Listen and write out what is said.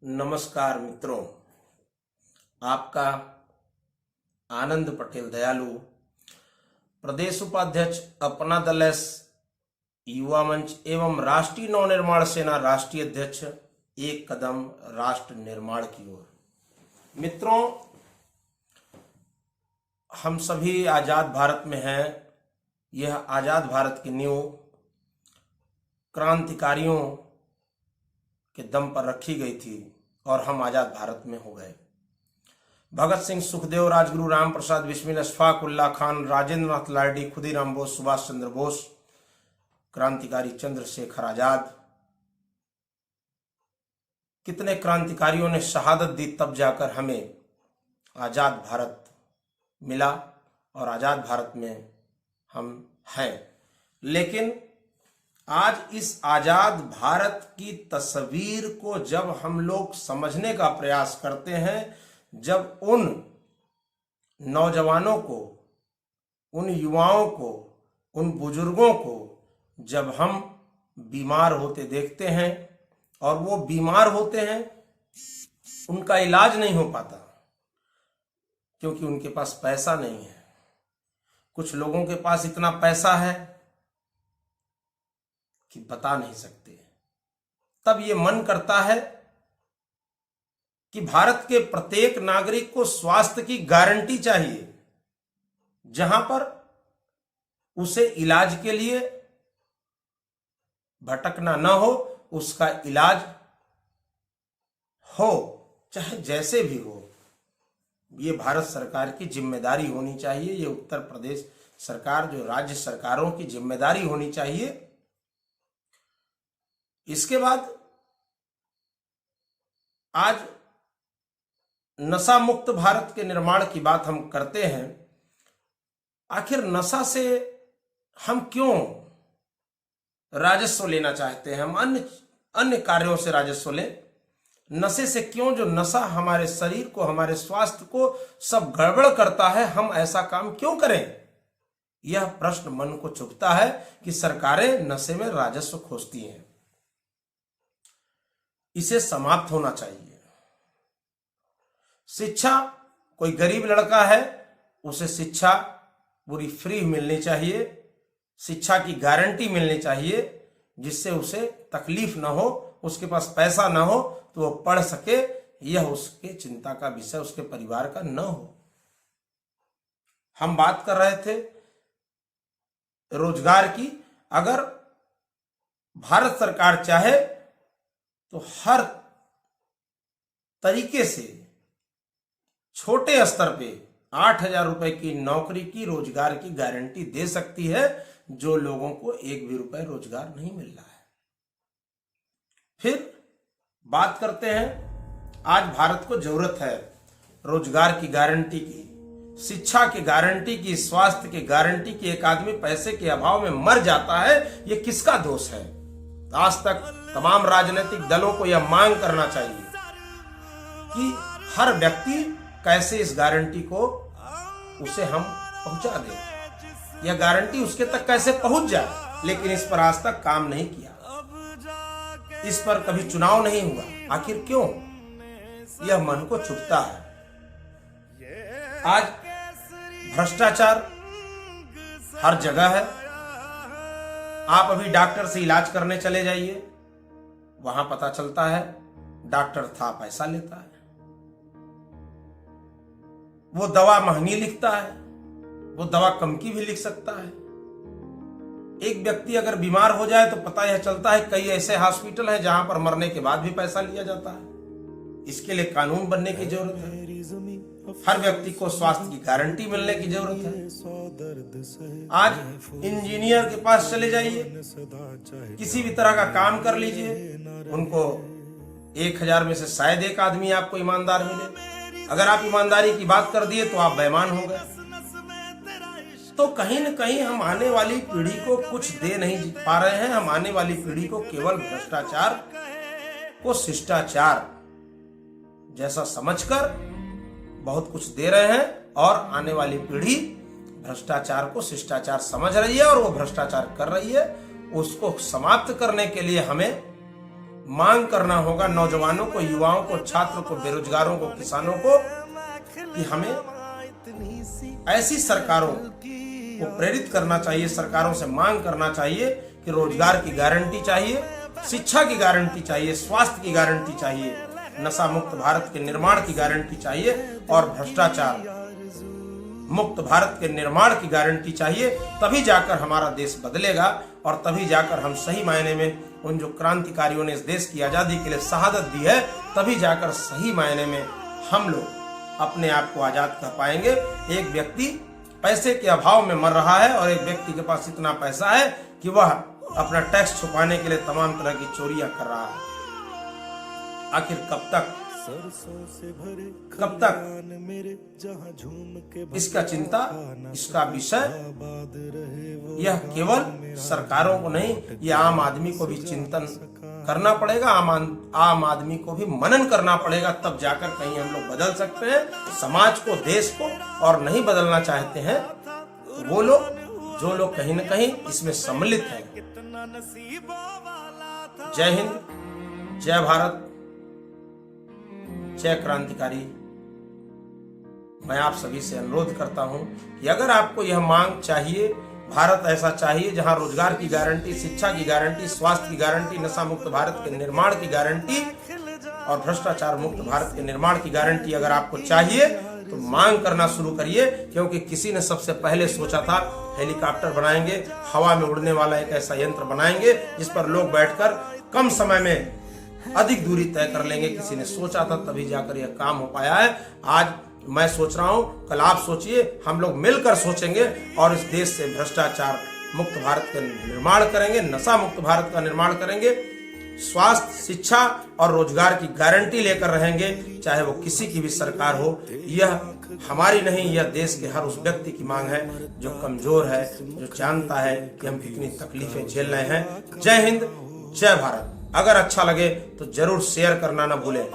नमस्कार मित्रों, आपका आनंद पटेल दयालु, प्रदेश उपाध्यक्ष अपना दल एस युवा मंच एवं राष्ट्रीय नवनिर्माण सेना राष्ट्रीय अध्यक्ष एक कदम राष्ट्र निर्माण की ओर। मित्रों, हम सभी आजाद भारत में हैं। यह आजाद भारत की नींव क्रांतिकारियों के दम पर रखी गई थी और हम आजाद भारत में हो गए। भगत सिंह, सुखदेव, राजगुरु, राम प्रसाद बिस्मिल, अशफाक उल्लाह खान, राजेंद्र नाथ लारडी, खुदीराम बोस, सुभाष चंद्र बोस, क्रांतिकारी चंद्रशेखर आजाद, कितने क्रांतिकारियों ने शहादत दी, तब जाकर हमें आजाद भारत मिला और आजाद भारत में हम हैं। लेकिन आज इस आजाद भारत की तस्वीर को जब हम लोग समझने का प्रयास करते हैं, जब उन नौजवानों को, उन युवाओं को, उन बुजुर्गों को जब हम बीमार होते देखते हैं और वो बीमार होते हैं, उनका इलाज नहीं हो पाता क्योंकि उनके पास पैसा नहीं है। कुछ लोगों के पास इतना पैसा है कि बता नहीं सकते। तब ये मन करता है कि भारत के प्रत्येक नागरिक को स्वास्थ्य की गारंटी चाहिए, जहां पर उसे इलाज के लिए भटकना न हो, उसका इलाज हो, चाहे जैसे भी हो। ये भारत सरकार की जिम्मेदारी होनी चाहिए। ये उत्तर प्रदेश सरकार, जो राज्य सरकारों की जिम्मेदारी होनी चाहिए। इसके बाद आज नशा मुक्त भारत के निर्माण की बात हम करते हैं। आखिर नशा से हम क्यों राजस्व लेना चाहते हैं? हम अन्य कार्यों से राजस्व लें, नशे से क्यों? जो नशा हमारे शरीर को, हमारे स्वास्थ्य को सब गड़बड़ करता है, हम ऐसा काम क्यों करें? यह प्रश्न मन को चुभता है कि सरकारें नशे में राजस्व खोजती हैं। इसे समाप्त होना चाहिए। शिक्षा, कोई गरीब लड़का है, उसे शिक्षा पूरी फ्री मिलनी चाहिए, शिक्षा की गारंटी मिलनी चाहिए, जिससे उसे तकलीफ ना हो, उसके पास पैसा ना हो तो वो पढ़ सके। यह उसके चिंता का विषय उसके परिवार का न हो। हम बात कर रहे थे रोजगार की। अगर भारत सरकार चाहे तो हर तरीके से छोटे स्तर पे 8,000 रुपए की नौकरी की, रोजगार की गारंटी दे सकती है, जो लोगों को एक भी रुपए रोजगार नहीं मिल रहा है। फिर बात करते हैं, आज भारत को जरूरत है रोजगार की गारंटी की, शिक्षा की गारंटी की, स्वास्थ्य की गारंटी की। एक आदमी पैसे के अभाव में मर जाता है, ये किसका दोष है? आज तक तमाम राजनीतिक दलों को यह मांग करना चाहिए कि हर व्यक्ति कैसे इस गारंटी को उसे हम पहुंचा दें, यह गारंटी उसके तक कैसे पहुंच जाए। लेकिन इस पर आज तक काम नहीं किया, इस पर कभी चुनाव नहीं हुआ। आखिर क्यों? यह मन को चुभता है। आज भ्रष्टाचार हर जगह है। आप अभी डॉक्टर से इलाज करने चले जाइए, वहां पता चलता है डॉक्टर था पैसा लेता है, वो दवा महंगी लिखता है, वो दवा कम की भी लिख सकता है। एक व्यक्ति अगर बीमार हो जाए तो पता यह चलता है कई ऐसे हॉस्पिटल हैं जहां पर मरने के बाद भी पैसा लिया जाता है। इसके लिए कानून बनने की जरूरत है। हर व्यक्ति को स्वास्थ्य की गारंटी मिलने की जरूरत है। आज इंजीनियर के पास चले जाइए, किसी भी तरह का काम कर लीजिए, उनको 1,000 में से शायद एक आदमी आपको ईमानदार मिले। अगर आप ईमानदारी की बात कर दिए तो आप बेईमान हो गए। तो कहीं न कहीं हम आने वाली पीढ़ी को कुछ दे नहीं पा रहे हैं। हम आने वाली पीढ़ी को केवल भ्रष्टाचार को शिष्टाचार जैसा समझकर बहुत कुछ दे रहे हैं और आने वाली पीढ़ी भ्रष्टाचार को शिष्टाचार समझ रही है और वो भ्रष्टाचार कर रही है। उसको समाप्त करने के लिए हमें मांग करना होगा नौजवानों को, युवाओं को, छात्रों को, बेरोजगारों को, किसानों को, कि हमें ऐसी सरकारों को प्रेरित करना चाहिए, सरकारों से मांग करना चाहिए कि रोजगार की गारंटी चाहिए, शिक्षा की गारंटी चाहिए, स्वास्थ्य की गारंटी चाहिए, नशा मुक्त भारत के निर्माण की गारंटी चाहिए और भ्रष्टाचार मुक्त भारत के निर्माण की गारंटी चाहिए। तभी जाकर हमारा देश बदलेगा और तभी जाकर हम सही मायने में उन जो क्रांतिकारियों ने इस देश की आजादी के लिए शहादत दी है, तभी जाकर सही मायने में हम लोग अपने आप को आजाद कर पाएंगे। एक व्यक्ति पैसे के अभाव में मर रहा है और एक व्यक्ति के पास इतना पैसा है कि वह अपना टैक्स छुपाने के लिए तमाम तरह की चोरियां कर रहा है। आखिर कब तक इसका चिंता, इसका विषय यह केवल सरकारों को नहीं, यह आम आदमी को भी चिंतन करना पड़ेगा, आम आदमी को भी मनन करना पड़ेगा, तब जाकर कहीं हम लोग बदल सकते हैं समाज को, देश को। और नहीं बदलना चाहते हैं वो लोग, जो लोग कहीं न कहीं इसमें सम्मिलित हैं। जय हिंद, जय भारत, जय क्रांतिकारी। मैं आप सभी से अनुरोध करता हूं कि अगर आपको यह मांग चाहिए, भारत ऐसा चाहिए जहां रोजगार की गारंटी, शिक्षा की गारंटी, स्वास्थ्य की गारंटी, नशा मुक्त भारत के निर्माण की गारंटी और भ्रष्टाचार मुक्त भारत के निर्माण की गारंटी अगर आपको चाहिए, तो मांग करना शुरू करिए। क्योंकि किसी ने सबसे पहले सोचा था हेलीकॉप्टर बनाएंगे, हवा में उड़ने वाला एक ऐसा यंत्र बनाएंगे जिस पर लोग बैठकर कम समय में अधिक दूरी तय कर लेंगे। किसी ने सोचा था, तभी जाकर यह काम हो पाया है। आज मैं सोच रहा हूं, कल आप सोचिए, हम लोग मिलकर सोचेंगे और इस देश से भ्रष्टाचार मुक्त भारत का निर्माण करेंगे, नशा मुक्त भारत का निर्माण करेंगे, स्वास्थ्य, शिक्षा और रोजगार की गारंटी लेकर रहेंगे, चाहे वो किसी की भी सरकार हो। यह हमारी नहीं, यह देश के हर उस व्यक्ति की मांग है जो कमजोर है, जो जानता है कि हम कितनी तकलीफें झेल रहे हैं। जय हिंद, जय भारत। अगर अच्छा लगे तो जरूर शेयर करना ना भूलें।